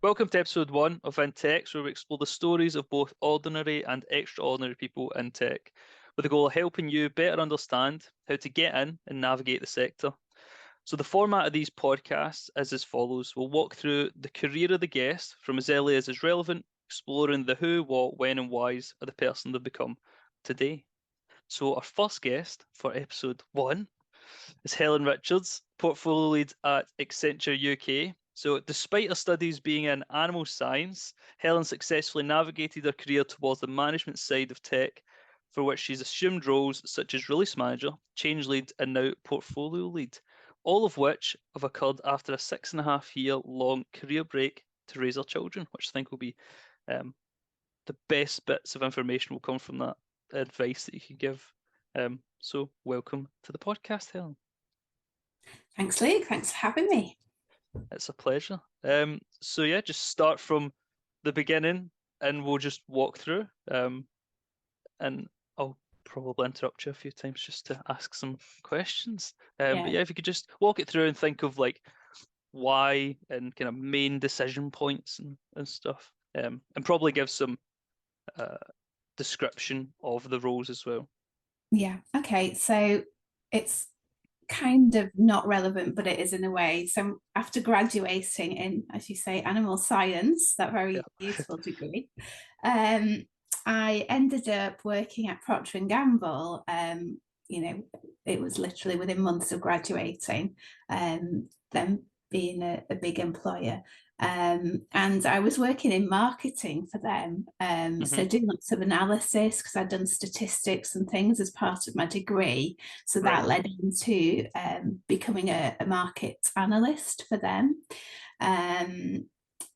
Welcome to episode 1 of intx, where we explore the stories of both ordinary and extraordinary people in tech, with the goal of helping you better understand how to get in and navigate the sector. So the format of these podcasts is as follows. We'll walk through the career of the guest from as early as is relevant, exploring the who, what, when and whys of the person they've become today. So our first guest for episode 1 is Helen Richards, portfolio lead at Accenture UK. So despite her studies being in animal science, Helen successfully navigated her career towards the management side of tech, for which she's assumed roles such as release manager, change lead, and now portfolio lead, all of which have occurred after a 6.5 year long career break to raise her children, which I think will be the best bits of information will come from that advice that you can give. So welcome to the podcast, Helen. Thanks, Luke. Thanks for having me. It's a pleasure. So yeah, just start from the beginning and we'll just walk through. And I'll probably interrupt you a few times just to ask some questions. But yeah, if you could just walk it through and think of like why and kind of main decision points and stuff. And probably give some description of the roles as well. Yeah. Okay. So it's kind of not relevant, but it is in a way. So after graduating in, as you say, animal science, that very useful degree, I ended up working at Procter & Gamble. It was literally within months of graduating, them being a big employer. And I was working in marketing for them. So doing lots of analysis because I'd done statistics and things as part of my degree. So that led into becoming a market analyst for them.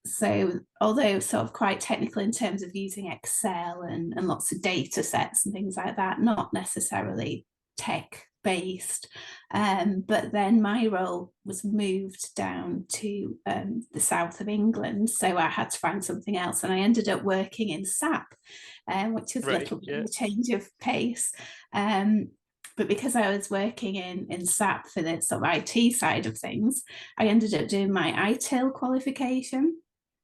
So although sort of quite technical in terms of using Excel and lots of data sets and things like that, not necessarily tech based, but then my role was moved down to the south of England, so I had to find something else, and I ended up working in SAP, which is a little bit of a change of pace. But because I was working in SAP for the sort of IT side of things, I ended up doing my ITIL qualification.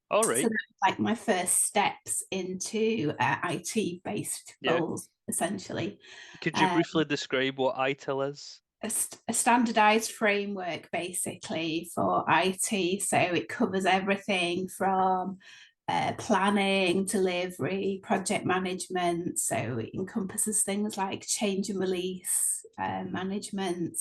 All right. So that's like my first steps into IT-based roles, essentially. Could you briefly describe what ITIL is? A standardized framework, basically, for IT. So it covers everything from planning, delivery, project management. So it encompasses things like change and release management,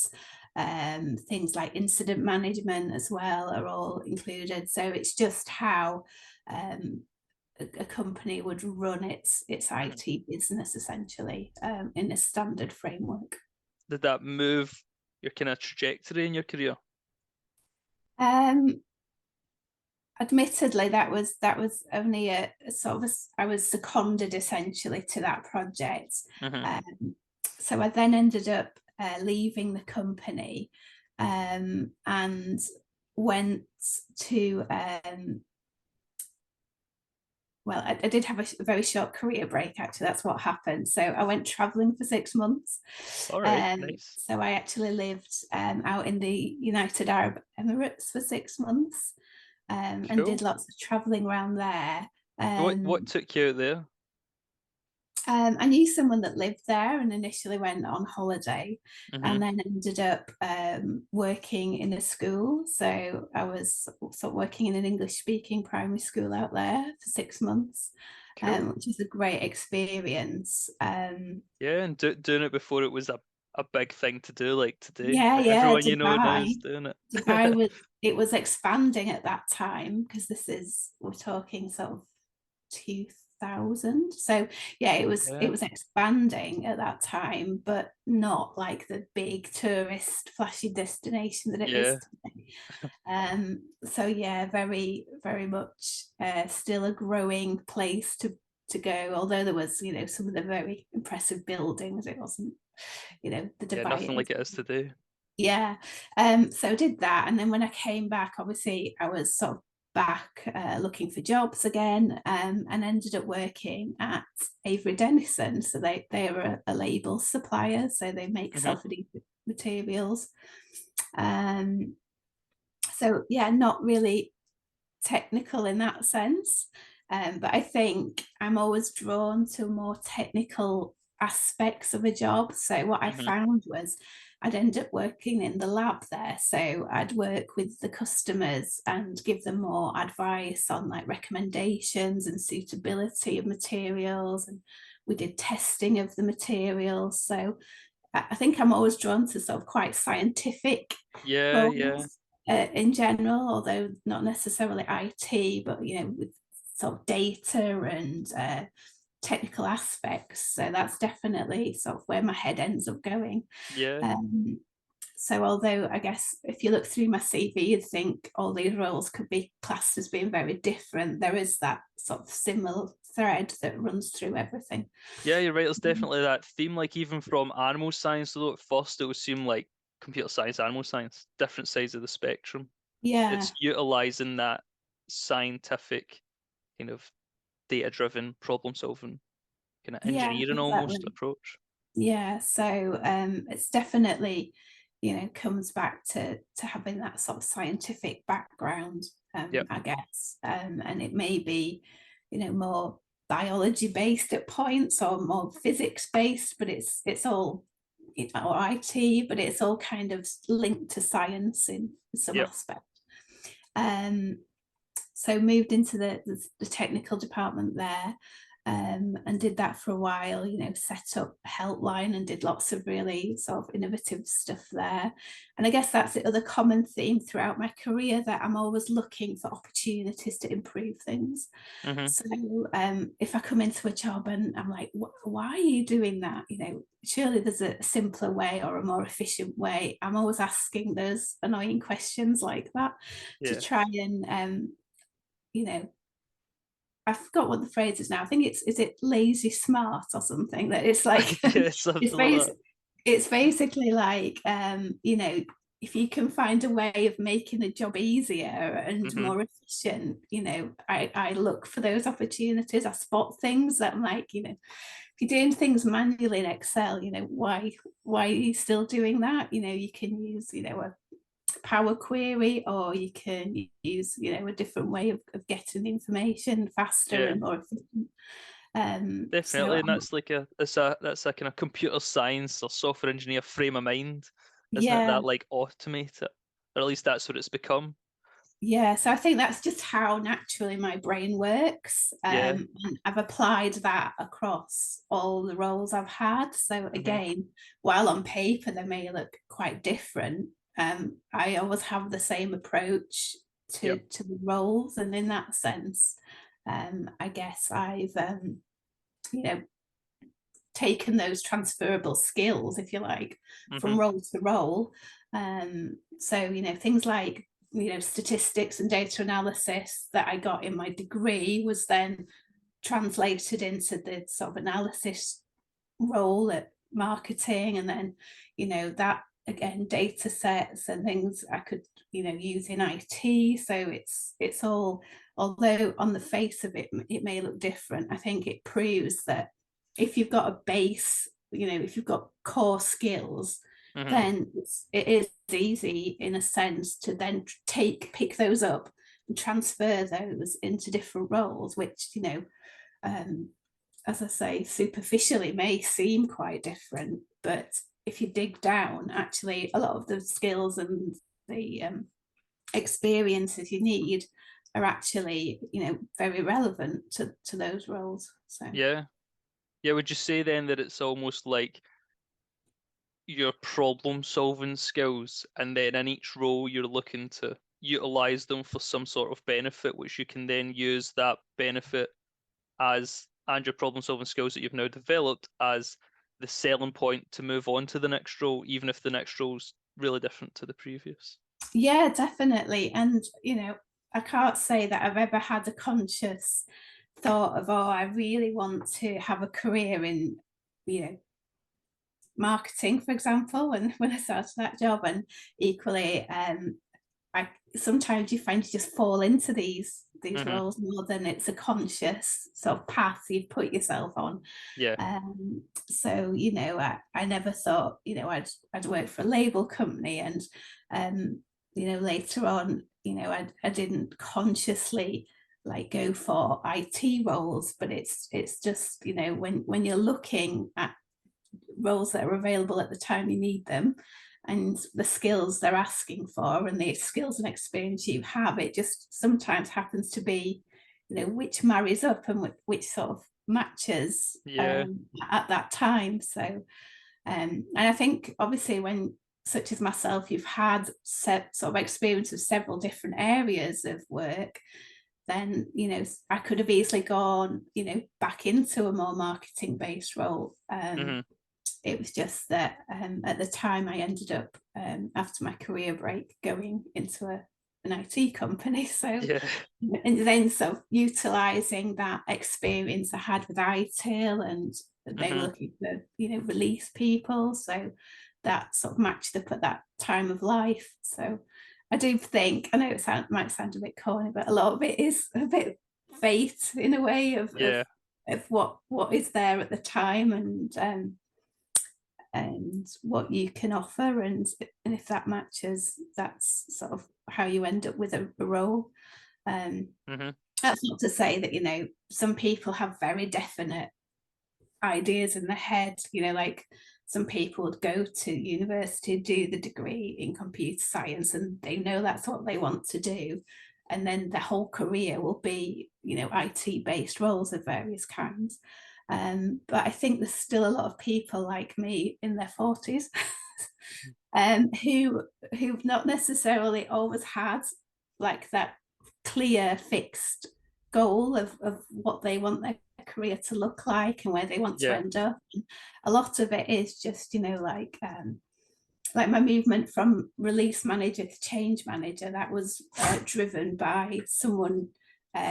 things like incident management as well are all included. So it's just how a company would run its IT business, essentially, in a standard framework. Did that move your kind of trajectory in your career? Admittedly, that was only a sort of I was seconded essentially to that project. So I then ended up leaving the company and went to well, I did have a very short career break, actually. That's what happened. So I went traveling for 6 months. All right, nice. So I actually lived out in the United Arab Emirates for 6 months. And did lots of traveling around there. What took you out there? I knew someone that lived there and initially went on holiday, and then ended up working in a school. So I was sort of working in an English-speaking primary school out there for 6 months, which was a great experience. Yeah, and doing it before it was a big thing to do, like today. Yeah, everyone Dubai, you know now is doing it. Dubai was expanding at that time, because we're talking sort of 2000. So yeah, it was expanding at that time, but not like the big tourist flashy destination that it is today. So yeah, very, very much still a growing place to go, although there was, some of the very impressive buildings. It wasn't, the Dubai. Yeah, nothing like it is today. Yeah. So I did that, and then when I came back, obviously I was sort of back looking for jobs again, and ended up working at Avery Dennison. So they are a label supplier, so they make self-adhesive materials. So yeah, not really technical in that sense. But I think I'm always drawn to more technical aspects of a job. So what I Hmm. found was I'd end up working in the lab there. So I'd work with the customers and give them more advice on like recommendations and suitability of materials. And we did testing of the materials. So I think I'm always drawn to sort of quite scientific Yeah, yeah, roles in general, although not necessarily IT, but with sort of data and technical aspects. So that's definitely sort of where my head ends up going. yeah. Um, so although I guess if you look through my CV, you'd think all these roles could be classed as being very different. There is that sort of similar thread that runs through everything. Yeah, you're right. There's definitely that theme, like even from animal science, although at first it would seem like computer science, animal science, different sides of the spectrum. Yeah, It's utilizing that scientific kind of data-driven problem solving kind of yeah, engineering almost exactly. approach. Yeah, so it's definitely, comes back to having that sort of scientific background, Yep. I guess, and it may be, more biology based at points or more physics based, but it's all, or IT, but it's all kind of linked to science in some Yep. aspect. Um, so moved into the technical department there, and did that for a while, set up a helpline and did lots of really sort of innovative stuff there. And I guess that's the other common theme throughout my career, that I'm always looking for opportunities to improve things. Hmm. So if I come into a job and I'm like, why are you doing that? Surely there's a simpler way or a more efficient way. I'm always asking those annoying questions like that to Yeah. try and you know, I forgot what the phrase is now. I think is it lazy smart or something, that it's like Yeah, it's something like bas- that. it's basically like if you can find a way of making the job easier and Hmm. more efficient, I look for those opportunities. I spot things that I'm like, if you're doing things manually in Excel, why are you still doing that? You can use, a Power Query, or you can use, a different way of getting information faster Yeah, and more efficient. definitely. And that's like that's a kind of computer science or software engineer frame of mind, isn't it? Yeah, That like automate it, or at least that's what it's become. yeah. So I think that's just how naturally my brain works. Yeah. And I've applied that across all the roles I've had. So Hmm. again, while on paper they may look quite different, I always have the same approach Yep. to the roles. And in that sense, I guess I've you know taken those transferable skills, if you like, Hmm. from role to role. So, things like, statistics and data analysis that I got in my degree was then translated into the sort of analysis role at marketing. And then, that again, data sets and things I could, use in IT. So it's all, although on the face of it, it may look different, I think it proves that if you've got a base, if you've got core skills, Hmm. then it is easy in a sense to then pick those up and transfer those into different roles, which, um, as I say, superficially may seem quite different, but if you dig down, actually, a lot of the skills and the experiences you need are actually, very relevant to those roles. So Yeah. Yeah. Would you say then that it's almost like your problem solving skills, and then in each role you're looking to utilize them for some sort of benefit, which you can then use that benefit as and your problem solving skills that you've now developed as the selling point to move on to the next role, even if the next role's really different to the previous. yeah, definitely. And, I can't say that I've ever had a conscious thought of, oh, I really want to have a career in, you know, marketing, for example, when I started that job. And equally, I sometimes you find you just fall into these Hmm. roles more than it's a conscious sort of path you've put yourself on. Yeah. So I never thought, I'd work for a label company. And later on, I didn't consciously like go for IT roles, but it's just, when you're looking at roles that are available at the time you need them, and the skills they're asking for and the skills and experience you have, it just sometimes happens to be, which marries up and which sort of matches at that time. So, and I think obviously when, such as myself, you've had sort of experience of several different areas of work, then, I could have easily gone, back into a more marketing based role. It was just that at the time I ended up, after my career break, going into an IT company. So, and then sort of utilising that experience I had with ITIL, and they were looking for, release people. So that sort of matched up at that time of life. So I do think, I know it might sound a bit corny, but a lot of it is a bit fate in a way of what is there at the time, and what you can offer, and if that matches, that's sort of how you end up with a role. That's not to say that, some people have very definite ideas in their head, like some people would go to university, do the degree in computer science, and they know that's what they want to do, and then their whole career will be, IT based roles of various kinds. But I think there's still a lot of people like me in their 40s who've not necessarily always had like that clear fixed goal of what they want their career to look like and where they want to end up. And a lot of it is just, like my movement from release manager to change manager, that was driven by someone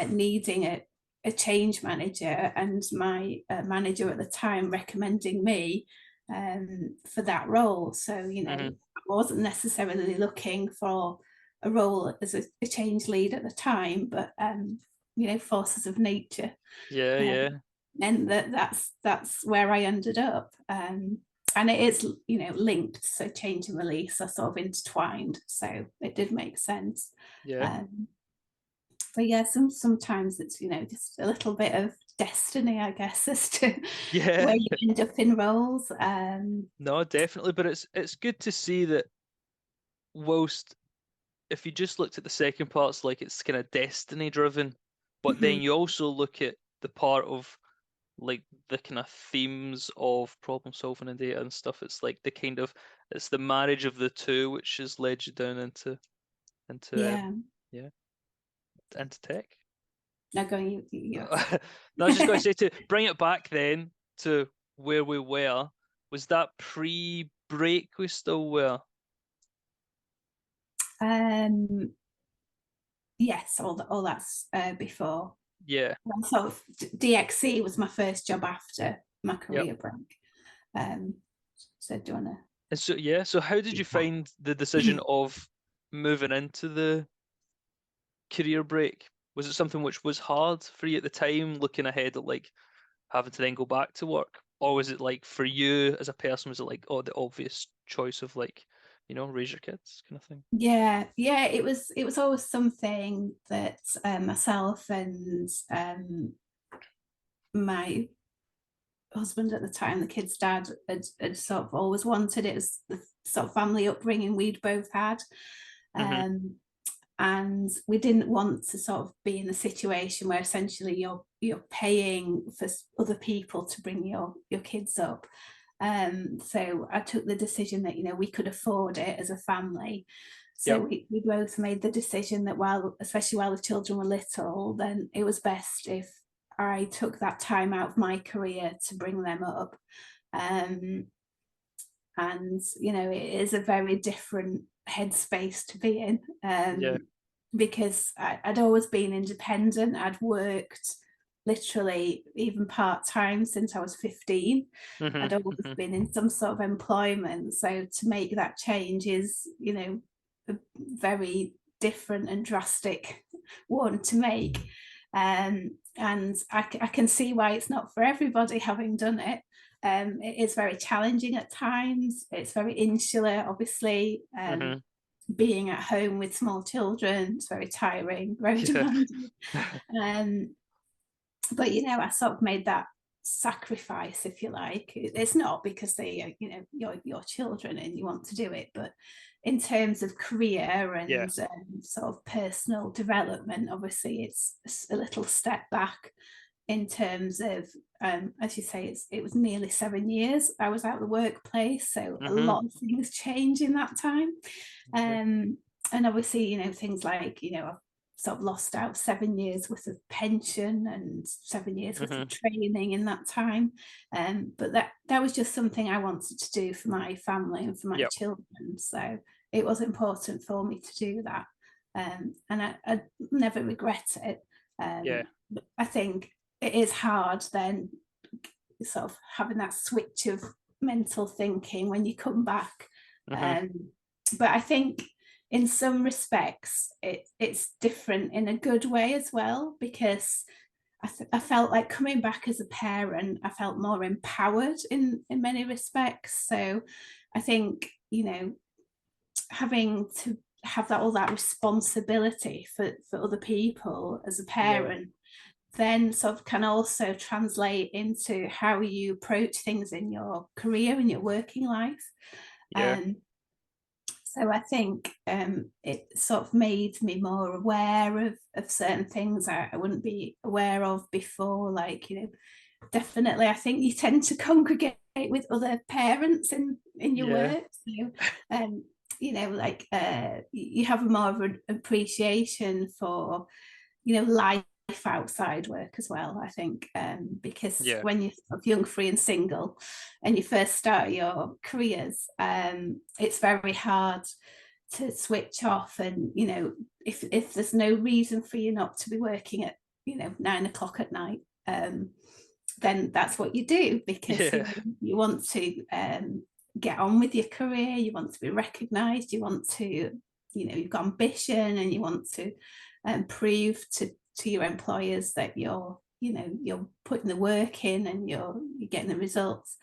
needing a change manager, and my manager at the time recommending me for that role. So, I wasn't necessarily looking for a role as a change lead at the time, but forces of nature. And that's where I ended up. And it is, linked. So change and release are sort of intertwined. So it did make sense. But yeah, sometimes it's, just a little bit of destiny, I guess, as to where you end up in roles. No, definitely. But it's good to see that whilst if you just looked at the second part, it's like it's kind of destiny driven, but then you also look at the part of like the kind of themes of problem solving and data and stuff. It's like it's the marriage of the two which has led you down into tech. Now going, No, I was just going to say, to bring it back then to where we were, was that pre-break we still were? Yes, all that's before. Yeah. So DXC was my first job after my career break. So do you want to? And so how did you find the decision of moving into the career break? Was it something which was hard for you at the time, looking ahead at like having to then go back to work? Or was it like for you as a person, was it like, the obvious choice of like, raise your kids kind of thing? Yeah, it was always something that myself and my husband at the time, the kid's dad, had sort of always wanted. It was the sort of family upbringing we'd both had. And we didn't want to sort of be in a situation where essentially you're paying for other people to bring your kids up. So I took the decision that we could afford it as a family. So we both made the decision that especially while the children were little, then it was best if I took that time out of my career to bring them up. And it is a very different headspace to be in, because I'd always been independent. I'd worked literally even part-time since I was 15. I'd always been in some sort of employment. So to make that change is, a very different and drastic one to make. And I can see why it's not for everybody, having done it. It is very challenging at times. It's very insular, obviously. being at home with small children. It's very tiring, very demanding. But I sort of made that sacrifice, if you like. It's not because they are, your children and you want to do it, but in terms of career and sort of personal development, obviously it's a little step back in terms of, as you say, it was nearly 7 years I was out of the workplace, so a lot of things change in that time. And obviously, things like, I've sort of lost out 7 years worth of pension and 7 years worth of training in that time. But that was just something I wanted to do for my family and for my children. So it was important for me to do that. And I never regret it. I think it is hard then sort of having that switch of mental thinking when you come back. But I think in some respects it's different in a good way as well, because I felt like coming back as a parent, I felt more empowered in many respects. So I think, having to have all that responsibility for other people as a parent then sort of can also translate into how you approach things in your career and your working life. So I think it sort of made me more aware of certain things I wouldn't be aware of before. Like, definitely I think you tend to congregate with other parents in your work. So, like you have more of an appreciation for, life outside work as well, I think, because when you're sort of young, free and single and you first start your careers, it's very hard to switch off. And if there's no reason for you not to be working at 9 o'clock at night, then that's what you do, because you want to get on with your career, you want to be recognized, you want to, you've got ambition and you want to prove to your employers that you're putting the work in and you're getting the results.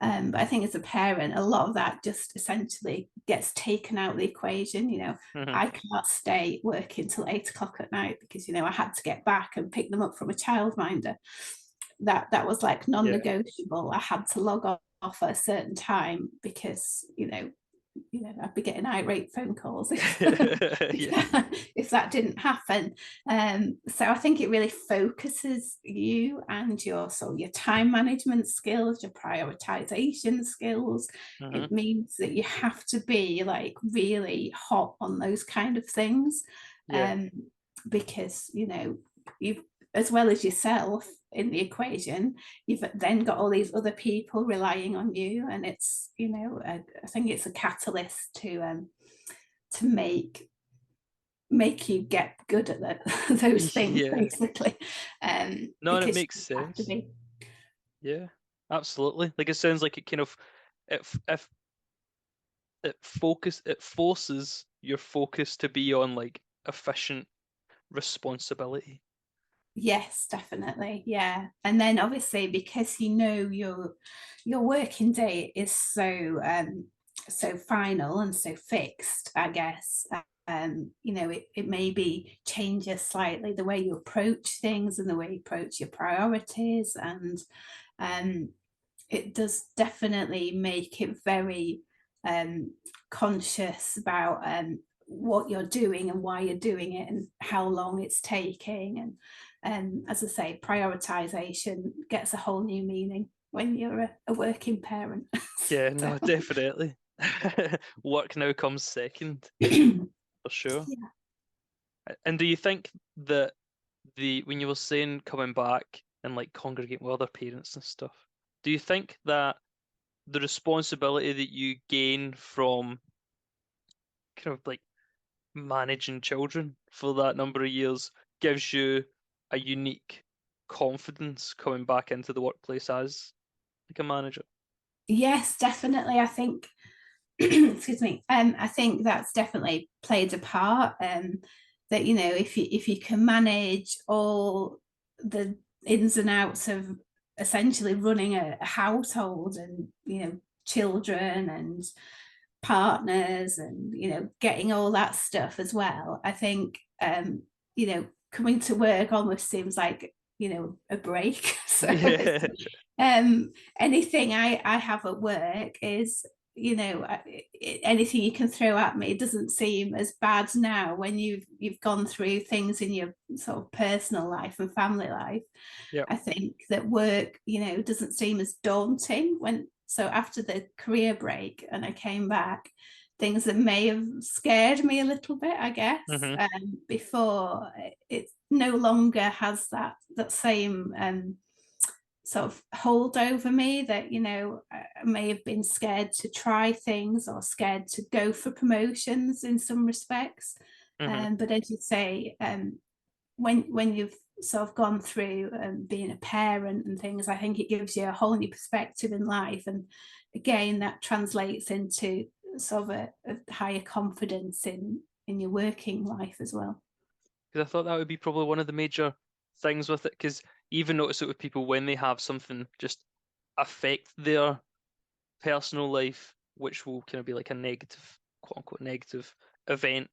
But I think as a parent, a lot of that just essentially gets taken out of the equation. I can't stay working till 8 o'clock at night because I had to get back and pick them up from a childminder. That was like non-negotiable. I had to log off at a certain time because I'd be getting irate phone calls if that didn't happen. So I think it really focuses you and your time management skills, your prioritization skills. It means that you have to be like really hot on those kind of things, because you've, as well as yourself in the equation, you've then got all these other people relying on you, and it's I think it's a catalyst to make you get good at those things, basically. No, and it makes sense. Yeah, absolutely. Like, it sounds like it kind of it forces your focus to be on like efficient responsibility. Yes, definitely. Yeah. And then obviously because your working day is so final and so fixed, I guess, it maybe changes slightly the way you approach things and the way you approach your priorities. And it does definitely make it very conscious about what you're doing and why you're doing it and how long it's taking. And as I say, prioritization gets a whole new meaning when you're a working parent. Yeah, no, definitely. Work now comes second, for sure. Yeah. And do you think that when you were saying coming back and like congregating with other parents and stuff, do you think that the responsibility that you gain from kind of like managing children for that number of years gives you a unique confidence coming back into the workplace as like a manager? Yes, definitely. I think excuse me, I think that's definitely played a part. That if you can manage all the ins and outs of essentially running a household and children and partners and, getting all that stuff as well. I think, coming to work almost seems like, a break. So Yeah. anything I have at work is, anything you can throw at me doesn't seem as bad now when you've gone through things in your sort of personal life and family life. Yep. I think that work, doesn't seem as daunting so after the career break and I came back, things that may have scared me a little bit, I guess, Mhm. before, it no longer has that same sort of hold over me that, I may have been scared to try things or scared to go for promotions in some respects. Mhm. But as you say, when you've sort of gone through being a parent and things, I think it gives you a whole new perspective in life. And again, that translates into sort of a higher confidence in your working life as well. Because I thought that would be probably one of the major things with it. Because you even notice it with people when they have something just affect their personal life, which will kind of be like a negative, quote unquote, negative event.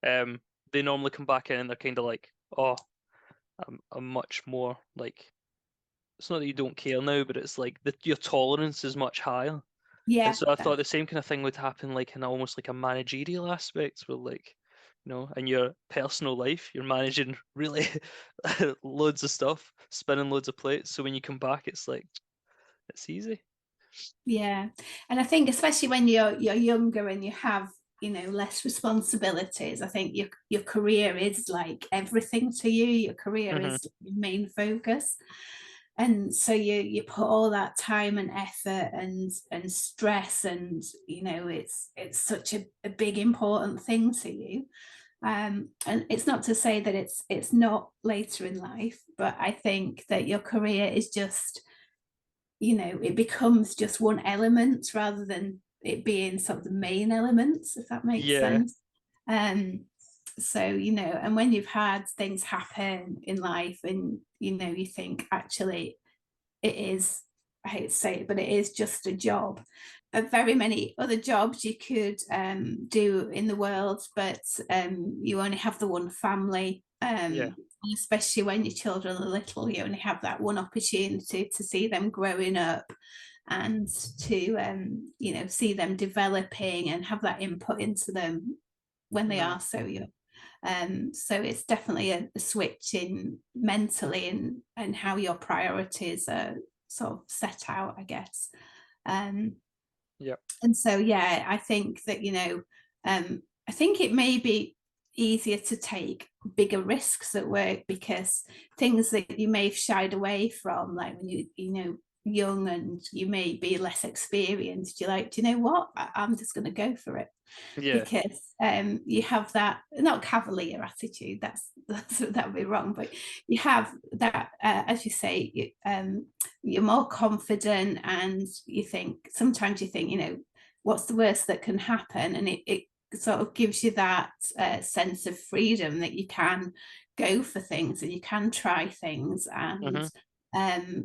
They normally come back in and they're kind of like, oh, I'm much more like, it's not that you don't care now, but it's like your tolerance is much higher. And Yeah, so I thought the same kind of thing would happen like in almost like a managerial aspect where like, in your personal life, you're managing really loads of stuff, spinning loads of plates. So when you come back, it's like, it's easy. yeah. And I think especially when you're younger and you have, less responsibilities, I think your career is like everything to you. Your career Hmm. is your main focus. And so you put all that time and effort and stress, and it's such a big important thing to you. And it's not to say that it's not later in life, but I think that your career is just, it becomes just one element rather than it being sort of the main elements, if that makes Yeah. sense. um so, and when you've had things happen in life and, you think actually it is, I hate to say it, but it is just a job. Very many other jobs you could do in the world, but you only have the one family. Yeah. Especially when your children are little, you only have that one opportunity to see them growing up and to see them developing and have that input into them when they Hmm. are so young. So it's definitely a switch in mentally and how your priorities are sort of set out, I guess. Um, Yep. and so, yeah, I think that, I think it may be easier to take bigger risks at work because things that you may have shied away from, like when young and you may be less experienced, you're like, do you know what? I'm just going to go for it Yeah. because you have that not cavalier attitude. That would be wrong, but you have that, as you say, you're more confident, and sometimes you think, what's the worst that can happen, and it sort of gives you that sense of freedom that you can go for things and you can try things, and Hmm.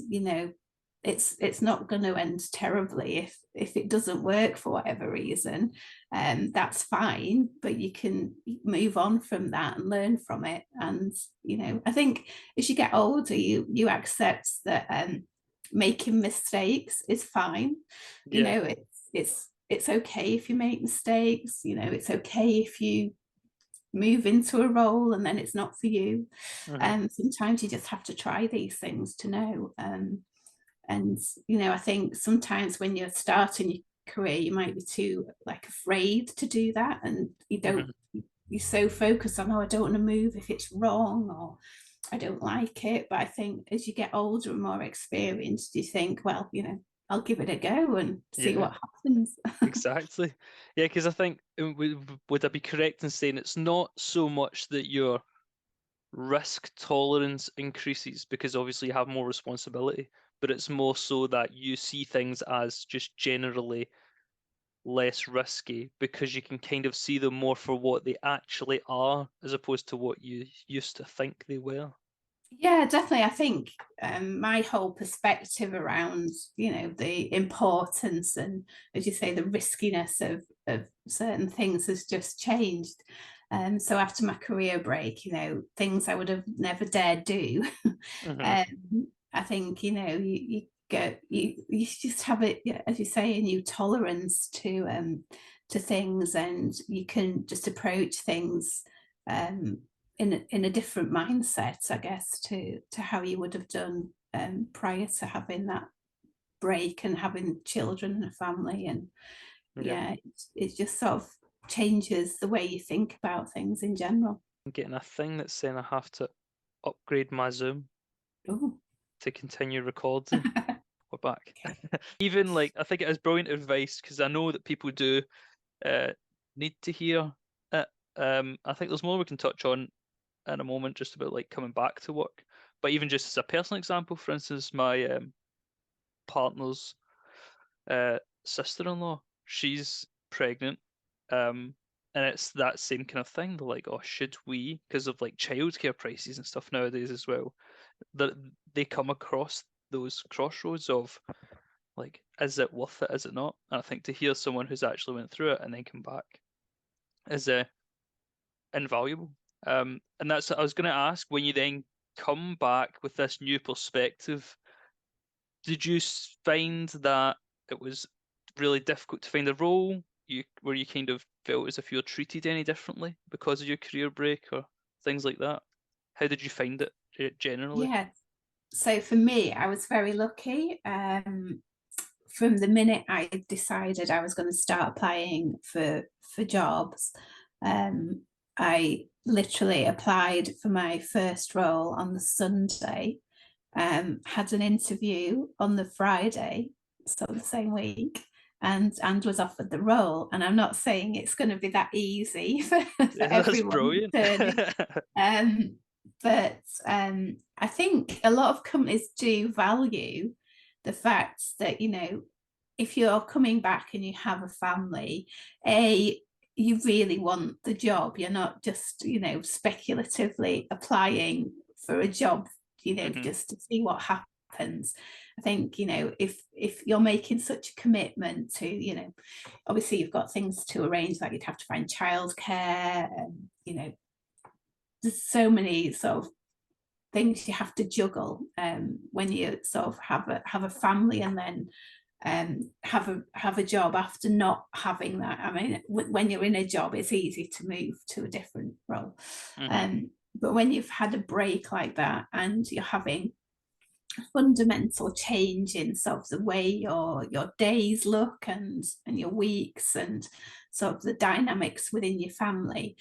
it's not going to end terribly if it doesn't work for whatever reason. That's fine, but you can move on from that and learn from it. And I think as you get older, you accept that making mistakes is fine. Yeah. It's okay if you make mistakes. It's okay if you move into a role and then it's not for you. Hmm. Sometimes you just have to try these things to know. And I think sometimes when you're starting your career, you might be too like afraid to do that, and Hmm. you're so focused on, oh, I don't want to move if it's wrong, or I don't like it. But I think as you get older and more experienced, you think, well, I'll give it a go and see Yeah. what happens. Exactly. Yeah, because I think would I be correct in saying it's not so much that your risk tolerance increases because obviously you have more responsibility, but it's more so that you see things as just generally less risky because you can kind of see them more for what they actually are as opposed to what you used to think they were. Yeah, definitely. I think my whole perspective around, the importance and, as you say, the riskiness of certain things has just changed. So after my career break, things I would have never dared do. Hmm. I think, you just have it, yeah, as you say, a new tolerance to things, and you can just approach things um, in a different mindset, I guess, to how you would have done prior to having that break and having children and a family. And Yeah, yeah, it just sort of changes the way you think about things in general. I'm getting a thing that's saying I have to upgrade my Zoom Oh, to continue recording. We're back. Even like, I think it is brilliant advice because I know that people do uh, need to hear it. I think there's more we can touch on in a moment, just about like coming back to work. But even just as a personal example, for instance, my partner's sister-in-law, she's pregnant, and it's that same kind of thing. They're like, "Oh, should we?" Because of like childcare prices and stuff nowadays as well. That they come across those crossroads of like, is it worth it? Is it not? And I think to hear someone who's actually went through it and then come back is invaluable. And that's I was going to ask, when you then come back with this new perspective, did you find that it was really difficult to find a role? Where you kind of felt as if you were treated any differently because of your career break or things like that? How did you find it generally? yeah. So for me, I was very lucky. From the minute I decided I was going to start applying for jobs, um, I literally applied for my first role on the Sunday, had an interview on the Friday, so the same week, and was offered the role. And I'm not saying it's going to be that easy for Yeah, that's everyone brilliant. turning, um, but I think a lot of companies do value the fact that, if you're coming back and you have a family, you really want the job. You're not just, speculatively applying for a job, Hmm. just to see what happens. I think, if you're making such a commitment to, obviously you've got things to arrange, like you'd have to find childcare, and, there's so many sort of things you have to juggle when you sort of have a family, and then have a job after not having that. I mean, when you're in a job, it's easy to move to a different role, Hmm. but when you've had a break like that and you're having fundamental change in sort of the way your days look, and your weeks, and sort of the dynamics within your family,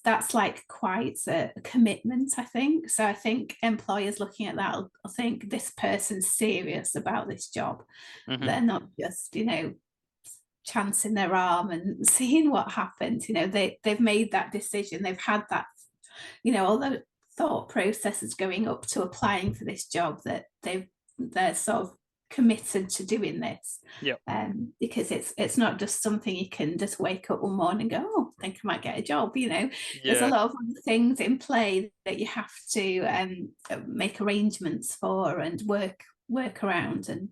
that's like quite a commitment, I think. So I think employers looking at that will think this person's serious about this job. Hmm. They're not just, chancing their arm and seeing what happens. They've made that decision, they've had that, all the thought processes going up to applying for this job, that they're sort of committed to doing this, Yeah. because it's not just something you can just wake up one morning and go, oh, I think I might get a job. There's a Yeah. lot of things in play that you have to make arrangements for and work around. And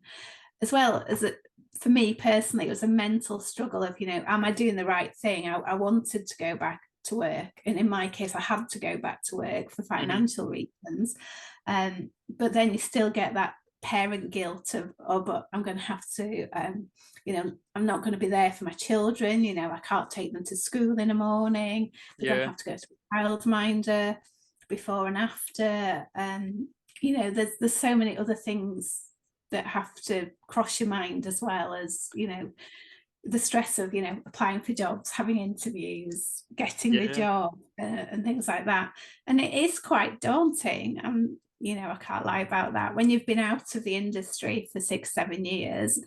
as well as it, for me personally, it was a mental struggle of, am I doing the right thing? I wanted to go back to work, and in my case, I had to go back to work for Hmm. financial reasons. But then you still get that parent guilt of, oh, but I'm going to have to, I'm not going to be there for my children. I can't take them to school in the morning. They're going to Yeah. have to go to a childminder before and after. There's so many other things that have to cross your mind, as well as, the stress of, applying for jobs, having interviews, getting the Yeah. job, and things like that. And it is quite daunting. I can't lie about that. When you've been out of the industry for 6 7 years,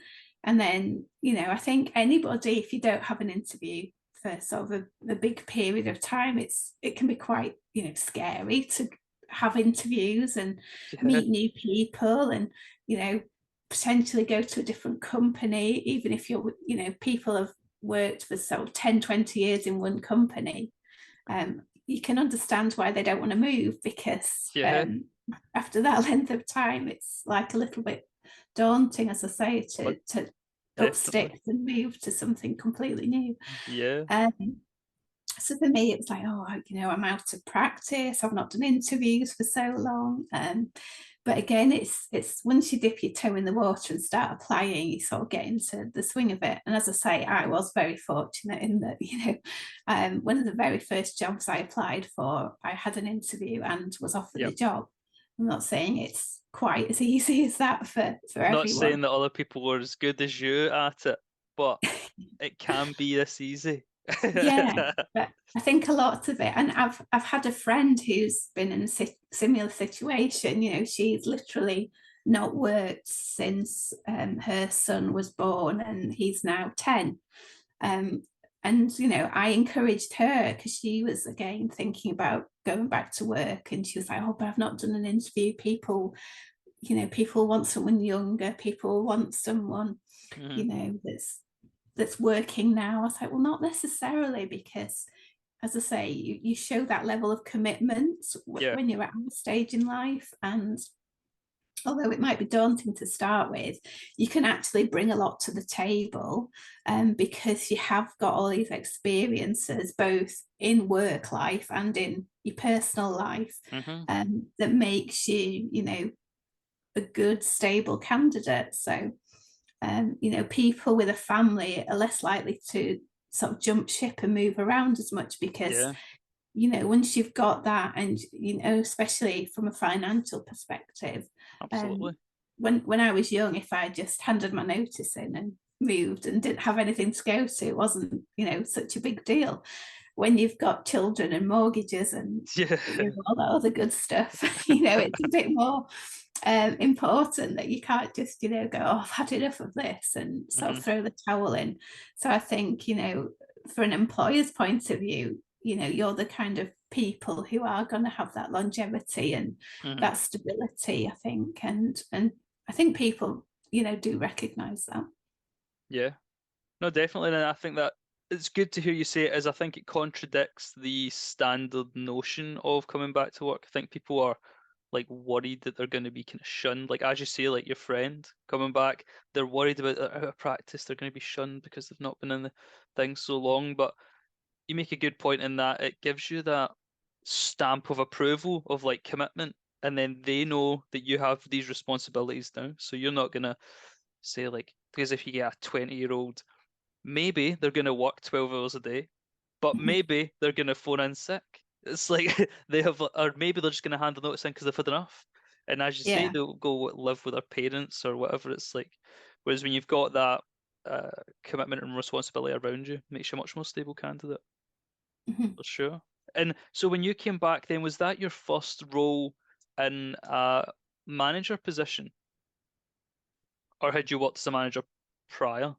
and then, I think anybody, if you don't have an interview for sort of a big period of time, it can be quite, scary to have interviews and Yeah. meet new people, and, you know potentially go to a different company, even if people have worked for 10 20 years in one company. you can understand why they don't want to move, because Yeah. after that length of time, it's like a little bit daunting, as I say, Oh, to up definitely. sticks and move to something completely new. Yeah. So for me, it was like, oh, I'm out of practice. I've not done interviews for so long. But again, it's once you dip your toe in the water and start applying, you sort of get into the swing of it. And as I say, I was very fortunate in that, one of the very first jobs I applied for, I had an interview and was offered Yep. the job. I'm not saying it's quite as easy as that for Not everyone. saying that other people were as good as you at it, but it can be this easy. Yeah, but I think a lot of it, and I've had a friend who's been in a similar situation. She's literally not worked since her son was born, and he's now 10. And I encouraged her, because she was again thinking about going back to work, and she was like, "Oh, but I've not done an interview. People want someone younger. People want someone, Mhm. that's working now." I was like, well, not necessarily, because as I say, you show that level of commitment Yeah. when you're at a stage in life. And although it might be daunting to start with, you can actually bring a lot to the table, because you have got all these experiences, both in work life and in your personal life, Hmm. that makes you, a good, stable candidate. So people with a family are less likely to sort of jump ship and move around as much, because Yeah. once you've got that, and especially from a financial perspective, um, Absolutely. when I was young, if I just handed my notice in and moved and didn't have anything to go to, it wasn't such a big deal. When you've got children and mortgages and Yeah. all that other good stuff, it's a bit more important, that you can't just go, oh, I've had enough of this, and sort Hmm. of throw the towel in. So I think for an employer's point of view, you're the kind of people who are going to have that longevity and Hmm. that stability, I think. And I think people do recognize that. Yeah. No, definitely. And I think that it's good to hear you say it, as I think it contradicts the standard notion of coming back to work. I think people are like worried that they're going to be kind of shunned. Like as you say, like your friend coming back, they're worried about their out of practice. They're going to be shunned because they've not been in the thing so long. But you make a good point in that it gives you that stamp of approval of like commitment, and then they know that you have these responsibilities now. So you're not gonna say like, because if you get a 20-year-old, maybe they're gonna work 12 hours a day, but maybe they're gonna phone in sick. It's like they have, or maybe they're just gonna hand a notice in because they've had enough. And as you say, Yeah. they'll go live with their parents or whatever. It's like, whereas when you've got that commitment and responsibility around you, makes you a much more stable candidate. Mhm. For sure. And so when you came back then, was that your first role in a manager position? Or had you worked as a manager prior?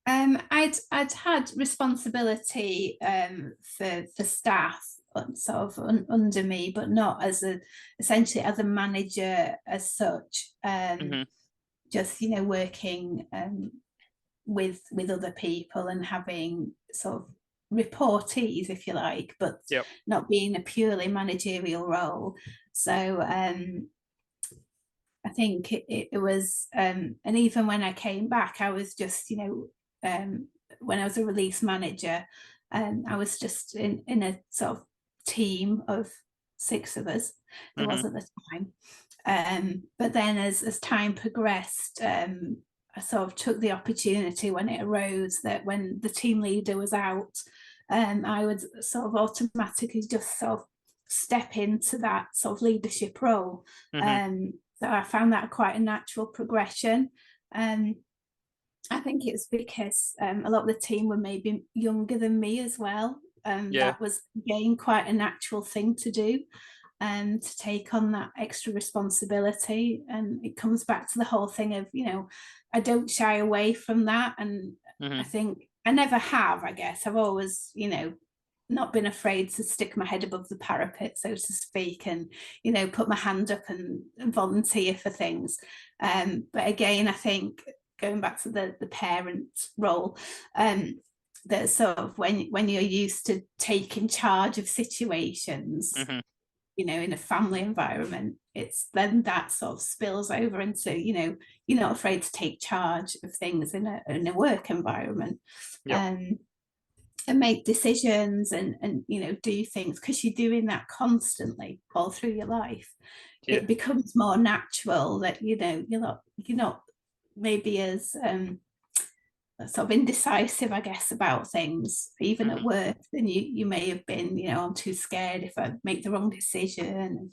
I'd had responsibility for staff, sort of under me, but not essentially as a manager as such. Hmm. Just working with other people and having sort of reportees, if you like, but Yep. not being a purely managerial role. So I think it was, and even when I came back, I was just, when I was a release manager, I was just in a sort of team of 6 of us. There Hmm. was at the time. But then as time progressed, I sort of took the opportunity when it arose that when the team leader was out, I would sort of automatically just sort of step into that sort of leadership role. Hmm. So I found that quite a natural progression. Um, I think it's because a lot of the team were maybe younger than me as well. Yeah. That was again quite a natural thing to do, to take on that extra responsibility. And it comes back to the whole thing of, I don't shy away from that. And I Hmm. think I never have, I guess. I've always, not been afraid to stick my head above the parapet, so to speak, and put my hand up and volunteer for things. But again, I think going back to the parent role, that sort of when you're used to taking charge of situations, you know, in a family environment, it's then that sort of spills over into, you know, you're not afraid to take charge of things in a work environment. Yep. And make decisions and you know, do things, because you're doing that constantly all through your life. Yeah. It becomes more natural that, you know, you're not maybe as sort of indecisive, I guess, about things, even at work, than you may have been. You know, I'm too scared if I make the wrong decision,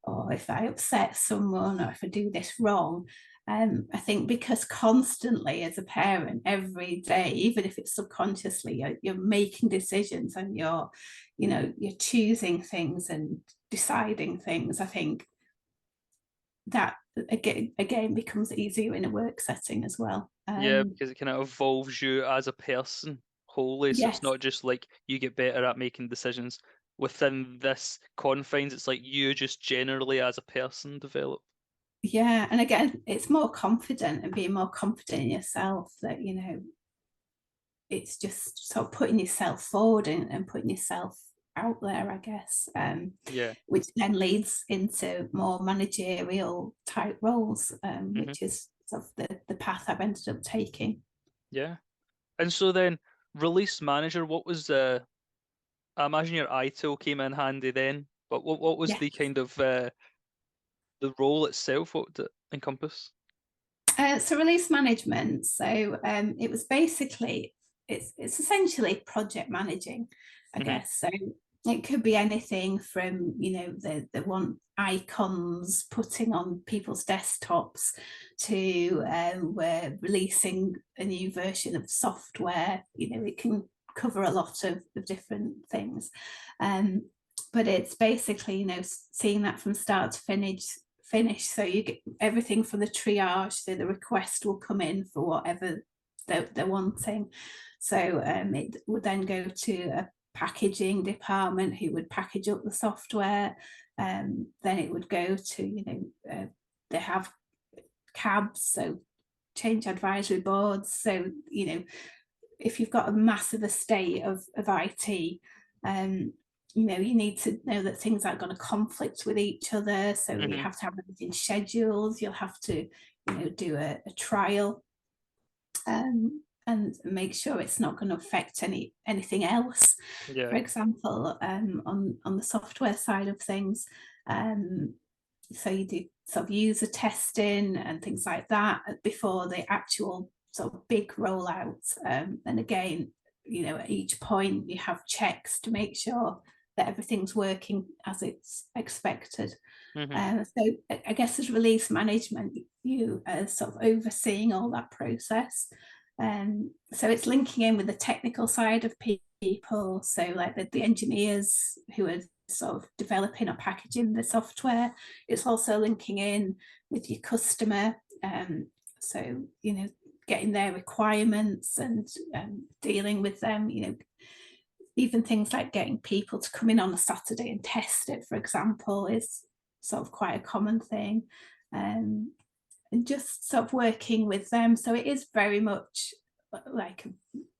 or if I upset someone, or if I do this wrong. I think because constantly as a parent, every day, even if it's subconsciously, you're making decisions and you're choosing things and deciding things. I think that again becomes easier in a work setting as well. Yeah, because it kind of evolves you as a person wholly. So it's Yes. not just like you get better at making decisions within this confines. It's like you just generally as a person develop. Yeah, and again, it's more confident and being more confident in yourself, that, you know, it's just sort of putting yourself forward and putting yourself out there, I guess, Yeah. which then leads into more managerial type roles, which is sort of the path I've ended up taking. Yeah. And so then, release manager, what was I imagine your ITIL came in handy then, but what was Yeah. the kind of the role itself? What did it encompass? So release management. So it was basically, it's essentially project managing, I guess. So it could be anything from, you know, the one icons putting on people's desktops to we're releasing a new version of software. You know, it can cover a lot of different things. But it's basically, you know, seeing that from start to finish. So you get everything from the triage, so the request will come in for whatever they're wanting. So it would then go to a packaging department who would package up the software. Then it would go to, you know, they have cabs, so change advisory boards. So, you know, if you've got a massive estate of IT, you know, you need to know that things aren't going to conflict with each other. So you have to have everything scheduled. You'll have to, you know, do a trial, and make sure it's not going to affect anything else. Yeah. For example, on the software side of things, so you do sort of user testing and things like that before the actual sort of big rollout. And again, you know, at each point you have checks to make sure that everything's working as it's expected. So I guess as release management, you are sort of overseeing all that process. So it's linking in with the technical side of people, so like the engineers who are sort of developing or packaging the software. It's also linking in with your customer, so, you know, getting their requirements and dealing with them. You know, even things like getting people to come in on a Saturday and test it, for example, is sort of quite a common thing. And just sort of working with them. So it is very much like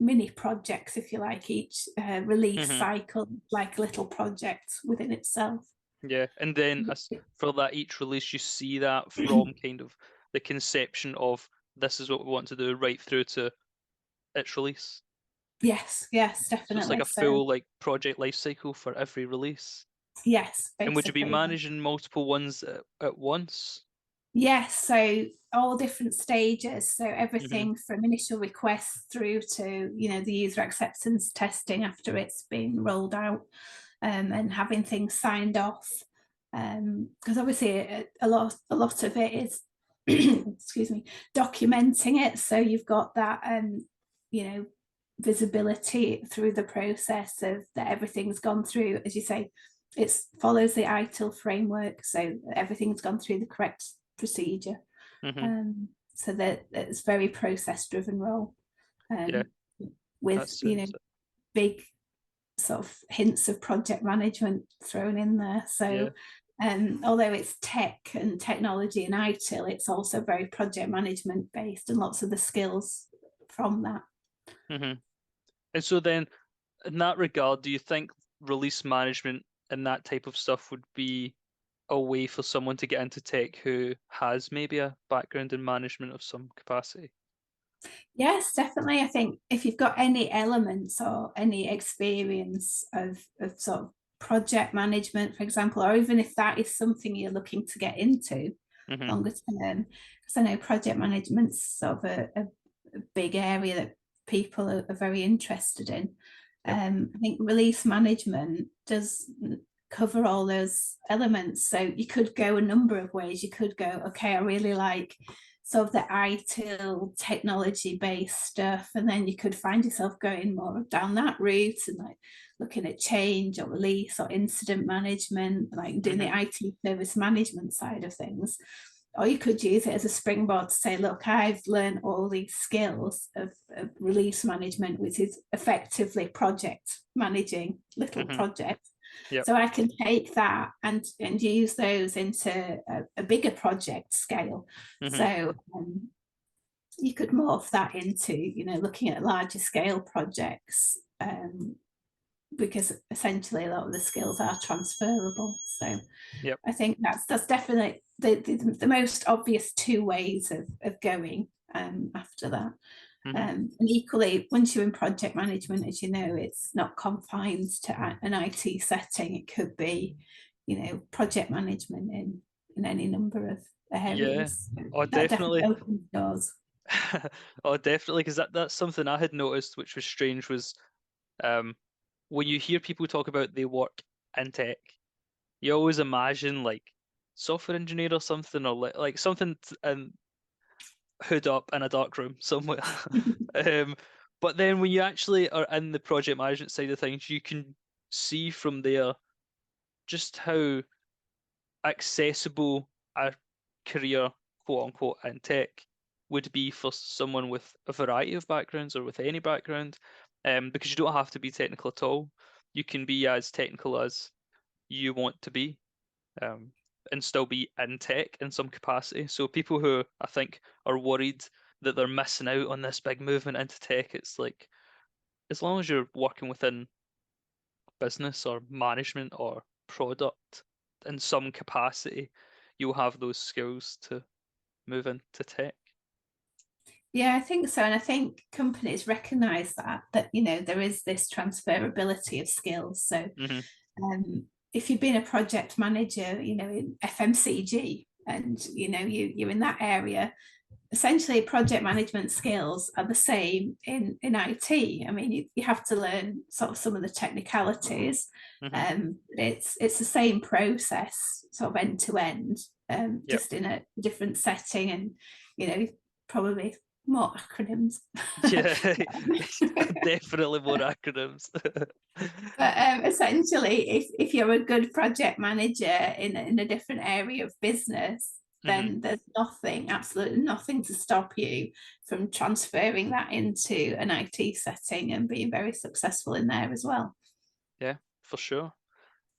mini projects, if you like, each release cycle, like a little project within itself. Yeah. And then for that each release, you see that from kind of the conception of this is what we want to do right through to its release. Yes, So it's like definitely. a So full like project life cycle for every release. yes, And would you be basically. managing multiple ones at once? Yes, so all different stages. So everything from initial requests through to, you know, the user acceptance testing after it's been rolled out, and having things signed off. Because obviously a lot of it is excuse me, documenting it. So you've got that, you know, visibility through the process of that everything's gone through, as you say, it follows the ITIL framework, so everything's gone through the correct procedure. So that it's very process driven role, Yeah, with, that's you know, big sort of hints of project management thrown in there. So although it's tech and technology and ITIL, it's also very project management based, and lots of the skills from that. And so then, in that regard, do you think release management and that type of stuff would be a way for someone to get into tech who has maybe a background in management of some capacity? Yes, definitely. I think if you've got any elements or any experience of sort of project management, for example, or even if that is something you're looking to get into Hmm. longer term, because I know project management's sort of a big area that people are very interested in. Yep. I think release management does cover all those elements. So you could go a number of ways. You could go, okay, I really like sort of the ITIL technology based stuff, and then you could find yourself going more down that route and like looking at change or release or incident management, like doing the IT service management side of things. Or you could use it as a springboard to say, look, I've learned all these skills of release management, which is effectively project managing little Hmm. projects. Yep. So I can take that and use those into a bigger project scale. Hmm. So you could morph that into, looking at larger scale projects, because essentially a lot of the skills are transferable. So Yep. I think that's definitely the most obvious two ways of going after that. Hmm. And equally, once you're in project management, as you know, it's not confined to an IT setting. It could be, project management in any number of Yeah. areas. Oh, That definitely definitely. opens doors. Oh, definitely, because that's something I had noticed, which was strange, was um, when you hear people talk about they work in tech, you always imagine like software engineer or something, or like something hood up in a dark room somewhere. Um, but then when you actually are in the project management side of things, you can see from there just how accessible a career, quote unquote, in tech would be for someone with a variety of backgrounds or with any background, because you don't have to be technical at all. You can be as technical as you want to be, um, and still be in tech in some capacity. So people who I think are worried that they're missing out on this big movement into tech, it's like as long as you're working within business or management or product in some capacity, you'll have those skills to move into tech. Yeah, I think so. And I think companies recognize that, there is this transferability of skills. So Hmm. if you've been a project manager, in FMCG and, you're in that area, essentially project management skills are the same in IT. I mean, you have to learn sort of some of the technicalities. Hmm. It's the same process, sort of end to end, Yep. just in a different setting, and probably more acronyms. Yeah, definitely more acronyms. But essentially, if you're a good project manager in a different area of business, Hmm. then there's nothing, absolutely nothing to stop you from transferring that into an IT setting and being very successful in there as well. Yeah, for sure.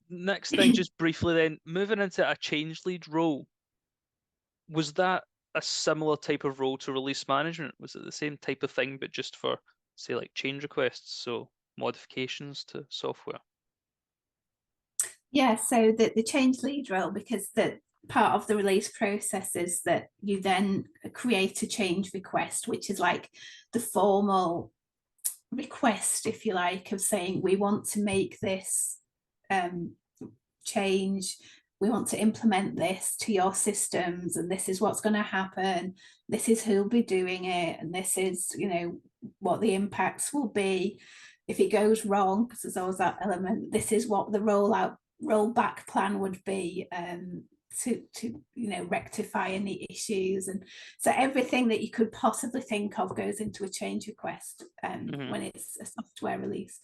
Next thing, just briefly then, moving into a change lead role, was that a similar type of role to release management? Was it the same type of thing, but just for, say, like change requests, so modifications to software? Yeah, so the change lead role, because the part of the release process is that you then create a change request, which is like the formal request, if you like, of saying we want to make this change, we want to implement this to your systems, and this is what's going to happen, this is who'll be doing it, and this is what the impacts will be if it goes wrong, because there's always that element. This is what the rollback plan would be, to rectify any issues. And so everything that you could possibly think of goes into a change request Hmm. when it's a software release.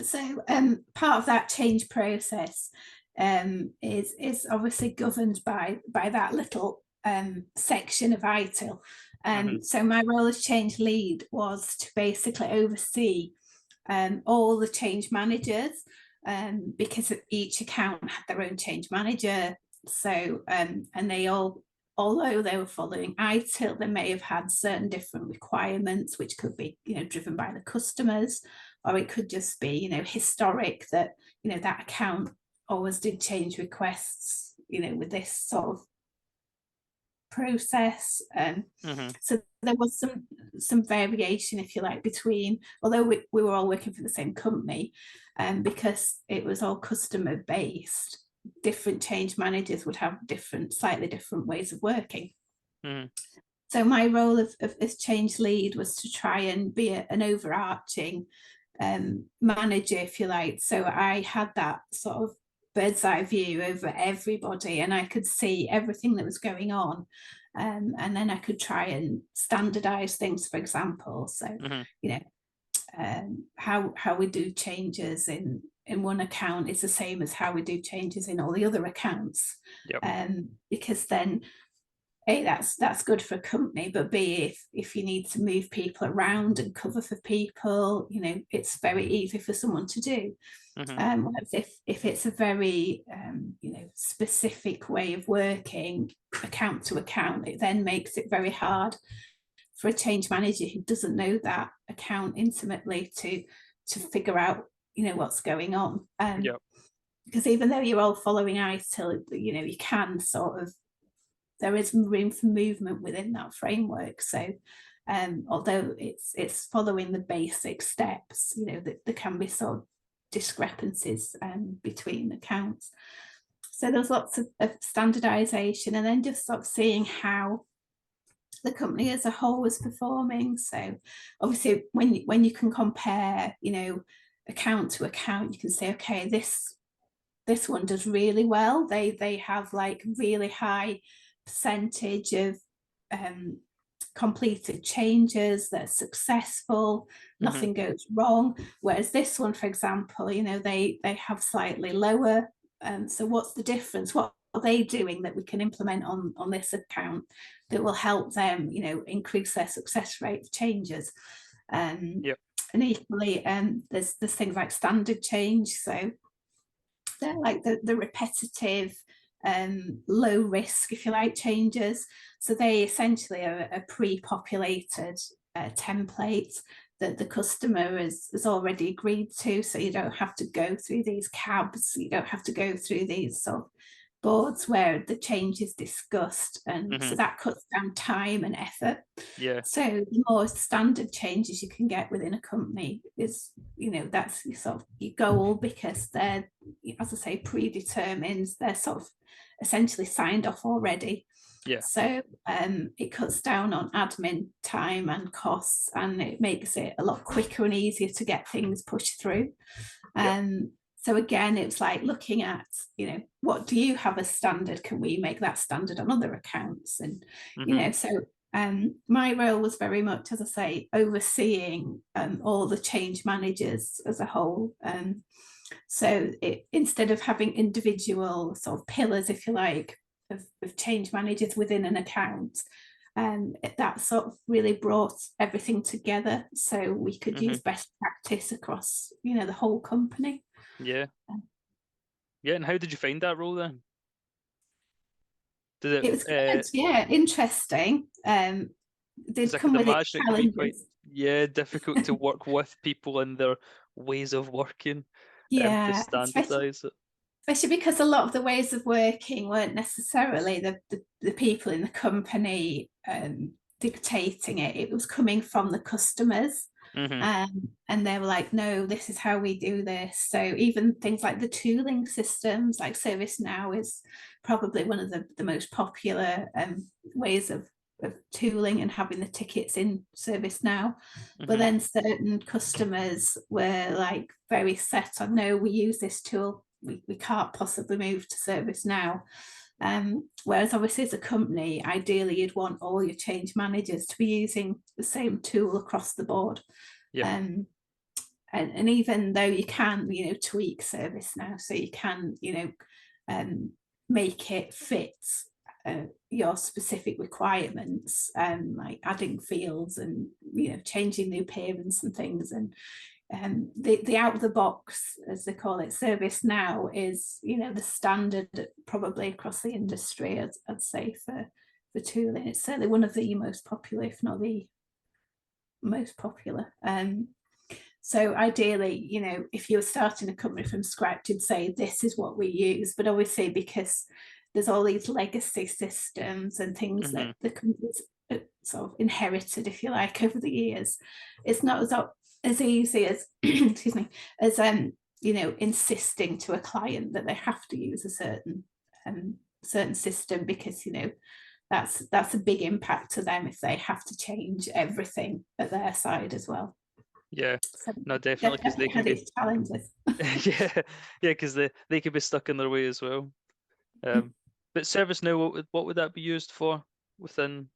So part of that change process is obviously governed by that little section of ITIL. Hmm. So my role as change lead was to basically oversee all the change managers, because each account had their own change manager. So and they all although they were following ITIL, they may have had certain different requirements, which could be, driven by the customers, or it could just be, historic that, that account always did change requests, with this sort of process. So there was some variation, if you like, between, although we were all working for the same company, because it was all customer based, different change managers would have slightly different ways of working. So my role as change lead was to try and be an overarching manager, if you like. So I had that sort of bird's eye view over everybody, and I could see everything that was going on, and then I could try and standardize things, for example. So how we do changes in one account is the same as how we do changes in all the other accounts. Because then A, that's good for a company, but B, if you need to move people around and cover for people, it's very easy for someone to do. If it's a very specific way of working, account to account, it then makes it very hard for a change manager who doesn't know that account intimately to figure out what's going on. Because even though you're all following ITIL, you can sort of, there is room for movement within that framework. So although it's following the basic steps, there can be sort of discrepancies between accounts. So there's lots of standardization, and then just sort of seeing how the company as a whole was performing. So obviously when you can compare, account to account, you can say, okay, this one does really well. They have like really high percentage of completed changes, they're successful, nothing goes wrong. Whereas this one, for example, they have slightly lower. So what's the difference? What are they doing that we can implement on this account that will help them, increase their success rate of changes? And equally, there's things like standard change. So they're like the repetitive, low risk, if you like, changes. So they essentially are a pre-populated template that the customer has already agreed to. So you don't have to go through these cabs, you don't have to go through these sort of boards where the change is discussed, and so that cuts down time and effort. So the more standard changes you can get within a company is, that's sort of your goal, because they're, as I say, predetermined, they're sort of essentially signed off already. So it cuts down on admin time and costs, and it makes it a lot quicker and easier to get things pushed through. So again, it's like looking at, what do you have as standard? Can we make that standard on other accounts? And, so my role was very much, as I say, overseeing all the change managers as a whole. So instead of having individual sort of pillars, if you like, of change managers within an account, that sort of really brought everything together so we could use best practice across, the whole company. And how did you find that role then? It was good, interesting. Did come with its challenges. Difficult to work with people and their ways of working, to standardize it. Especially because a lot of the ways of working weren't necessarily the people in the company dictating it. It was coming from the customers. And they were like, no, this is how we do this. So even things like the tooling systems, like ServiceNow is probably one of the most popular ways of tooling and having the tickets in ServiceNow. But then certain customers were like very set on, no, we use this tool, we can't possibly move to ServiceNow. Whereas obviously as a company, ideally you'd want all your change managers to be using the same tool across the board. And even though you can, tweak ServiceNow, so you can, make it fit your specific requirements, like adding fields and, changing the appearance and things. And the out of the box, as they call it, ServiceNow is, the standard probably across the industry, I'd say, for tooling. It's certainly one of the most popular, if not the most popular. So ideally, if you were starting a company from scratch, you'd say this is what we use. But obviously, because there's all these legacy systems and things that the companies sort of inherited, if you like, over the years, it's not as easy as excuse me, as insisting to a client that they have to use a certain system, because that's a big impact to them if they have to change everything at their side as well. Yeah, So no, definitely, because they can be challenges. yeah, because they could be stuck in their way as well. But ServiceNow, what would that be used for within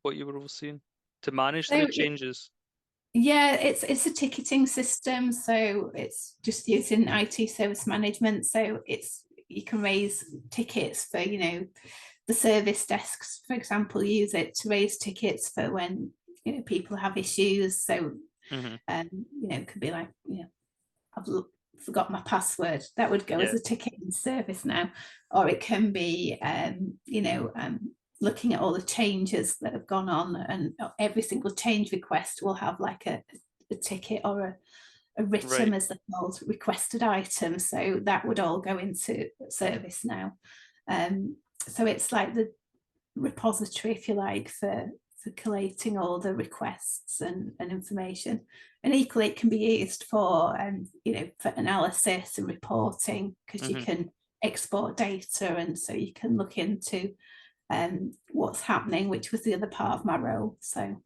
what you were overseeing to manage the changes? Yeah, it's a ticketing system, so it's just used in IT service management. So you can raise tickets for the service desks, for example, use it to raise tickets for when people have issues. So it could be like I've forgot my password, that would go as a ticketing service now. Or it can be looking at all the changes that have gone on, and every single change request will have like a ticket or a written, as they're called, requested item. So that would all go into service now. So it's like the repository, if you like, for collating all the requests and information. And equally, it can be used for for analysis and reporting, because you can export data, and so you can look into what's happening, which was the other part of my role. So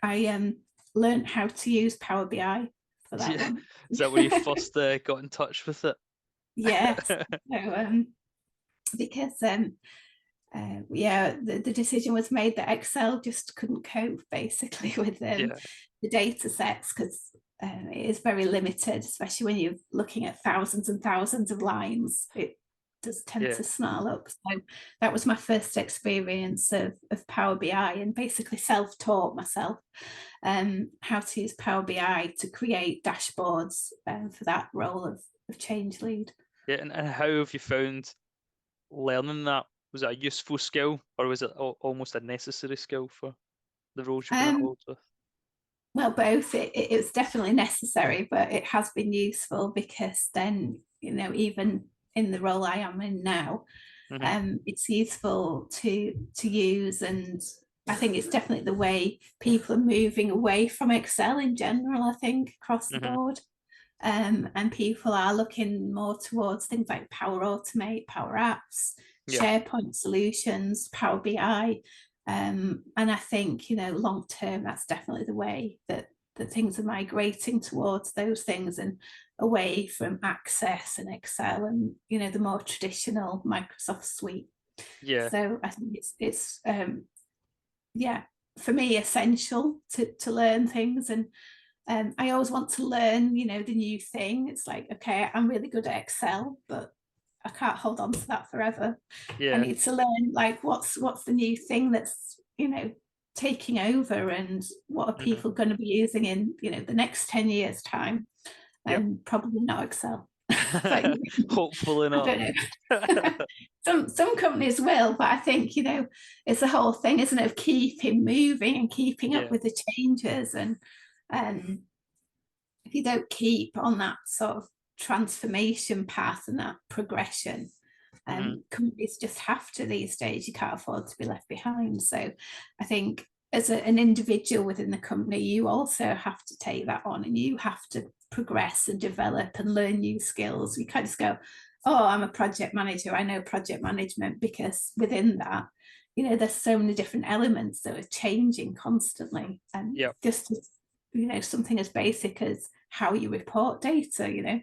I learned how to use Power BI for that one. Is that when you first got in touch with it? Yes. So, because the decision was made that Excel just couldn't cope basically with the data sets, because it is very limited, especially when you're looking at thousands and thousands of lines. It does tend to snarl up. So that was my first experience of Power BI, and basically self-taught myself how to use Power BI to create dashboards for that role of change lead. Yeah, and how have you found learning that? Was it a useful skill, or was it almost a necessary skill for the roles you've been involved with? Well, both. It was definitely necessary, but it has been useful, because then, even in the role I am in now, it's useful to use. And I think it's definitely the way people are moving away from Excel in general, I think, across the board. And people are looking more towards things like Power Automate, Power Apps, SharePoint solutions, Power BI. And I think, long term, that's definitely the way that things are migrating towards those things, and away from Access and Excel and, the more traditional Microsoft suite. Yeah. So I think it's for me, essential to learn things. And I always want to learn, the new thing. It's like, okay, I'm really good at Excel, but I can't hold on to that forever. I need to learn, like, what's the new thing that's, taking over, and what are people going to be using in, the next 10 years time, and probably not Excel. But, hopefully not. I don't know. Some companies will, but I think, it's the whole thing, isn't it, of keeping moving and keeping up with the changes. And if you don't keep on that sort of transformation path and that progression, companies just have to these days. You can't afford to be left behind. So I think as an individual within the company, you also have to take that on, and you have to progress and develop and learn new skills. You can't just go, oh, I'm a project manager, I know project management, because within that, there's so many different elements that are changing constantly. And just something as basic as how you report data,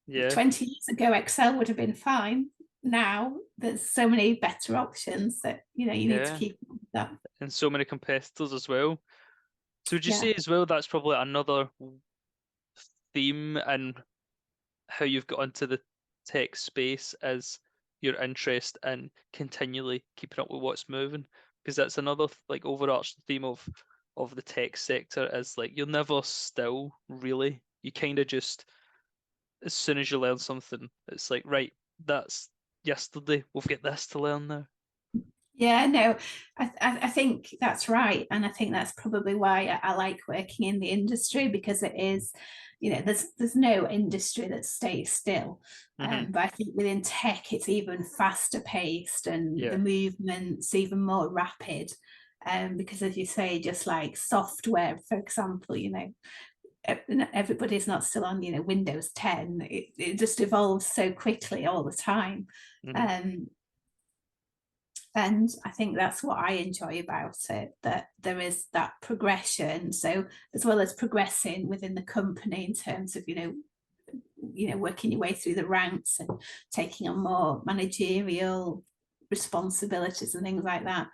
20 years ago, Excel would have been fine. Now there's so many better options that you need to keep up with that. And so many competitors as well. So would you say as well that's probably another theme in how you've got into the tech space, is your interest in continually keeping up with what's moving? Because that's another like overarching theme of the tech sector, is like you're never still, really. You kind of just, as soon as you learn something, it's like, right, that's yesterday, we've got this to learn now. Yeah, no, I think that's right. And I think that's probably why I like working in the industry, because it is, there's no industry that stays still. Hmm. But I think within tech, it's even faster paced and Yeah. the movement's even more rapid. Because as you say, just like software, for example, everybody's not still on, Windows 10. It just evolves so quickly all the time. Hmm. Um, and I think that's what I enjoy about it, that there is that progression. So as well as progressing within the company in terms of working your way through the ranks and taking on more managerial responsibilities and things like that,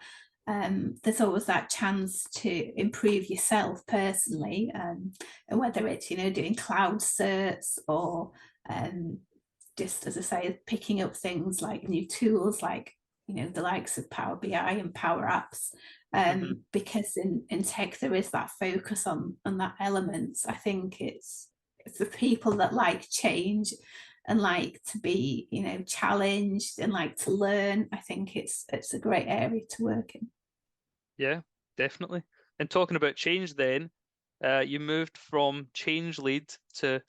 there's always that chance to improve yourself personally, and whether it's doing cloud certs or just, as I say, picking up things like new tools like the likes of Power BI and Power Apps, Hmm. because in tech there is that focus on that element. I think it's the people that like change and like to be challenged and like to learn. I think it's a great area to work in. Yeah, definitely. And talking about change then, you moved from change lead to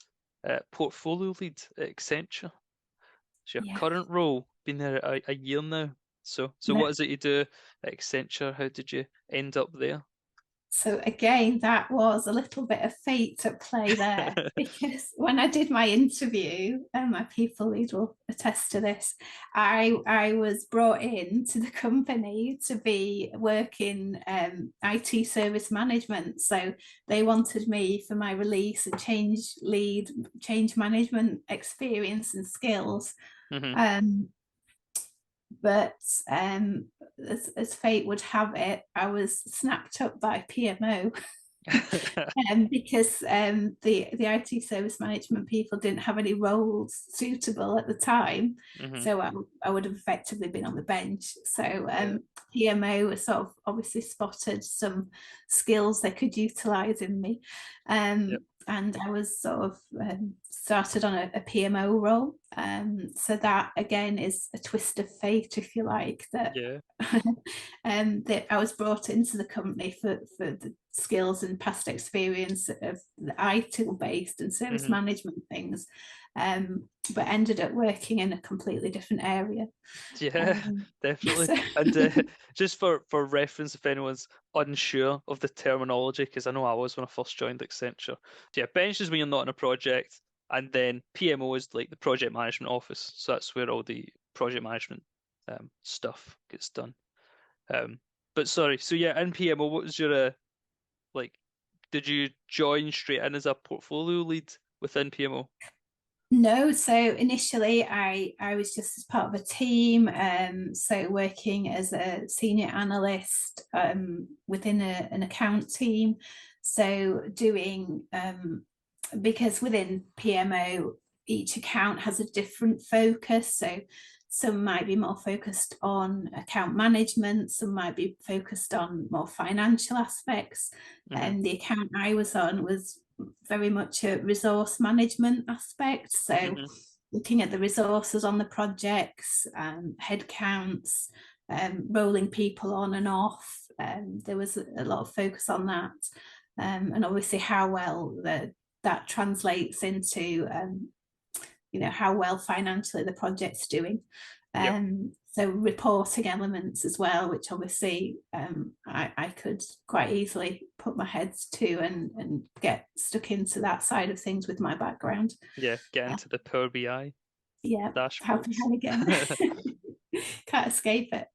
portfolio lead at Accenture. So your Yeah. current role, been there a year now. So No, what is it you do at Accenture? How did you end up there? so again, that was a little bit of fate at play there, because when I did my interview, and my people lead will attest to this, I was brought in to the company to be working IT service management. So they wanted me for my release and change management experience and skills. Hmm. Um, but as fate would have it, I was snapped up by PMO, because the IT service management people didn't have any roles suitable at the time. Hmm. So I would have effectively been on the bench. So Yeah. PMO sort of obviously spotted some skills they could utilize in me. Yep. And I was sort of started on a PMO role. So that again is a twist of fate, if you like, that Yeah. that I was brought into the company for the skills and past experience of the IT based and service Hmm. management things, but ended up working in a completely different area. Yeah, definitely. So And just for reference, if anyone's unsure of the terminology, because I know I was when I first joined Accenture. So yeah, bench is when you're not in a project, and then PMO is like the project management office. So that's where all the project management stuff gets done. Um, but sorry, so yeah, in PMO, what was your like? Did you join straight in as a portfolio lead within PMO? no, so initially I was just as part of a team, so working as a senior analyst within an account team, so doing because within PMO each account has a different focus, so some might be more focused on account management, some might be focused on more financial aspects, Hmm. and the account I was on was very much a resource management aspect. So Hmm. looking at the resources on the projects, head counts, rolling people on and off. There was a lot of focus on that. And obviously how well that translates into how well financially the project's doing. Yep. So reporting elements as well, which obviously I could quite easily put my head to and get stuck into that side of things with my background. Yeah, get into the Power BI Yeah, how can dashboards. I again? Can't escape it.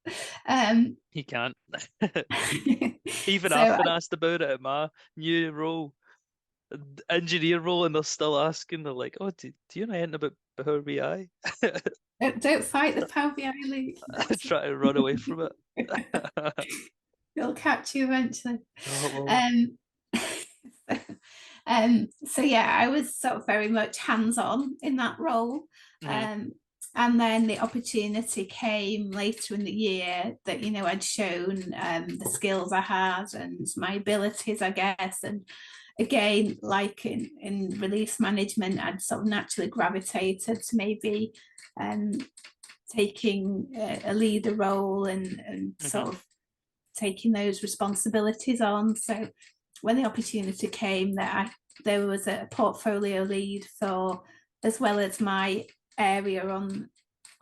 Um, He can't. Even I've so been asked about it at my new role, engineer role, and they're still asking. They're like, "Oh, do you know anything about Power BI?" don't fight the Power BI league. I try to run away from it. It'll catch you eventually. Oh, well. Um, so yeah, I was sort of very much hands-on in that role. Hmm. And then the opportunity came later in the year that I'd shown the skills I had and my abilities, I guess, and again, like in release management, I'd sort of naturally gravitated to maybe taking a leader role and sort of taking those responsibilities on. So when the opportunity came that there was a portfolio lead for, as well as my area on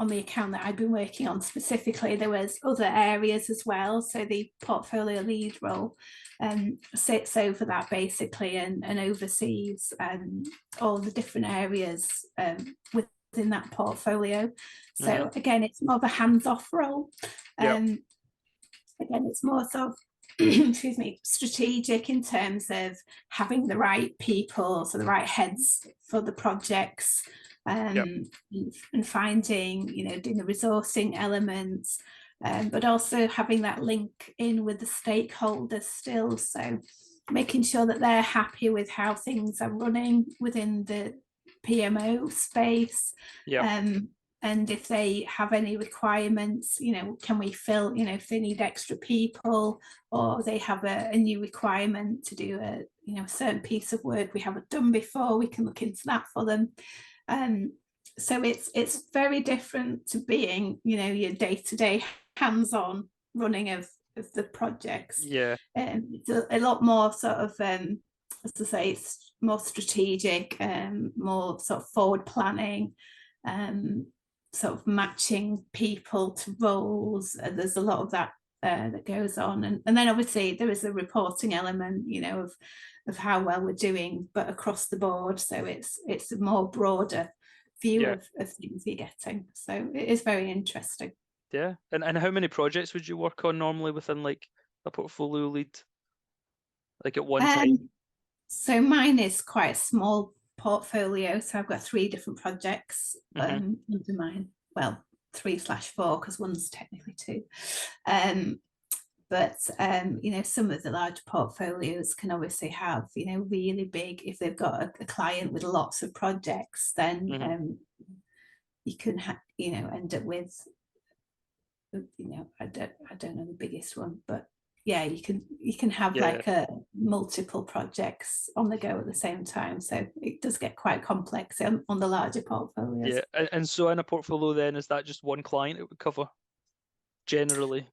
the account that I've been working on specifically, there was other areas as well. So the portfolio lead role sits over that basically and oversees all the different areas within that portfolio. So again, it's more of a hands-off role. Again, it's more sort of excuse me, strategic in terms of having the right people, so the right heads for the projects, and finding, you know, doing the resourcing elements, but also having that link in with the stakeholders still. So making sure that they're happy with how things are running within the PMO space. And if they have any requirements, you know, can we fill, you know, if they need extra people or they have a new requirement to do a, you know, a certain piece of work we haven't done before, we can look into that for them. So it's very different to being, you know, your day-to-day hands-on running of the projects. It's a lot more sort of, as I say, it's more strategic, more sort of forward planning, sort of matching people to roles. There's a lot of that that goes on, and then obviously there is a reporting element, you know, of how well we're doing, but across the board. So it's a more broader view of things you're getting. So it is very interesting. And how many projects would you work on normally within like a portfolio lead, like at one time? So mine is quite a small portfolio, so I've got 3 different projects under mine. Well, 3/4 because one's technically 2. But you know, some of the large portfolios can obviously have, you know, really big, if they've got a client with lots of projects, then you can you know, end up with, you know, I don't know the biggest one, but yeah, you can have like multiple projects on the go at the same time. So it does get quite complex on the larger portfolios. And so in a portfolio then, is that just one client it would cover generally?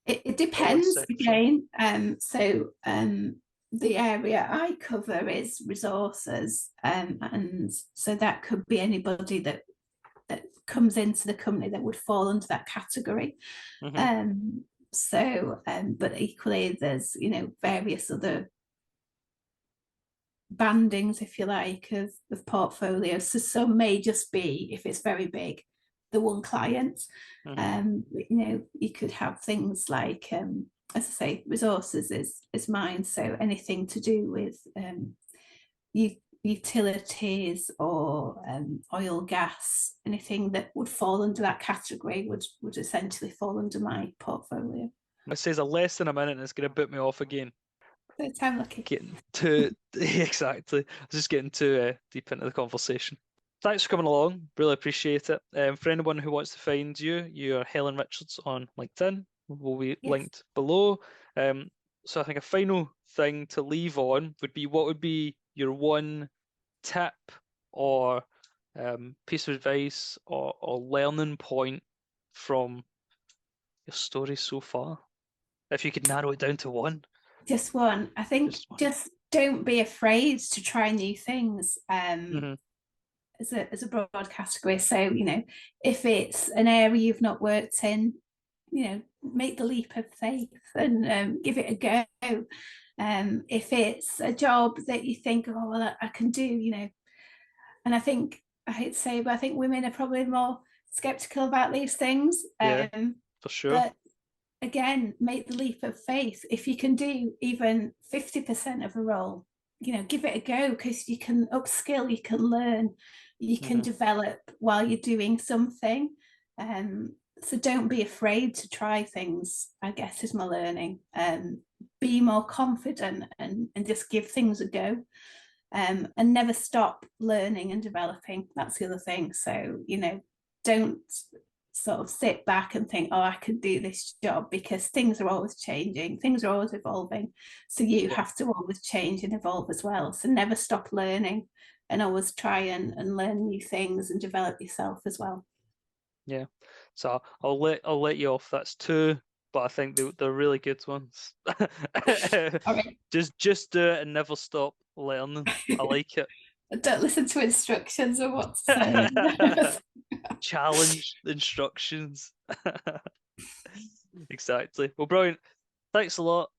It depends again. So the area I cover is resources, and so that could be anybody that comes into the company that would fall under that category. But equally, there's, you know, various other bandings, if you like, of portfolios. So some may just be, if it's very big, the one client. You know, you could have things like, as I say, resources is mine. So anything to do with utilities or oil, gas, anything that would fall under that category would essentially fall under my portfolio. It says a less than a minute and it's going to boot me off again. Third time lucky. Getting too exactly. I was just getting too deep into the conversation. Thanks for coming along. Really appreciate it. For anyone who wants to find you, you're Helen Richards on LinkedIn. Will be linked below. So I think a final thing to leave on would be, what would be your one tip or piece of advice or learning point from your story so far? If you could narrow it down to one. Just one. I think just don't be afraid to try new things. As a broad category. So, you know, if it's an area you've not worked in, you know, make the leap of faith and give it a go. If it's a job that you think, oh, well, I can do, you know, and I think, I hate to say, but I think women are probably more skeptical about these things. For sure. But again, make the leap of faith. If you can do even 50% of a role, you know, give it a go, because you can upskill, you can learn, you can develop while you're doing something. So don't be afraid to try things, I guess, is my learning. Be more confident and just give things a go. And never stop learning and developing. That's the other thing. So, you know, don't sort of sit back and think, oh, I can do this job, because things are always changing, things are always evolving. So you have to always change and evolve as well. So never stop learning, and always try and learn new things and develop yourself as well. Yeah. So I'll let you off. That's two, but I think they're really good ones. Right. Just do it and never stop learning. I like it. Don't listen to instructions or what to say. Challenge instructions. Exactly. Well, brilliant. Thanks a lot.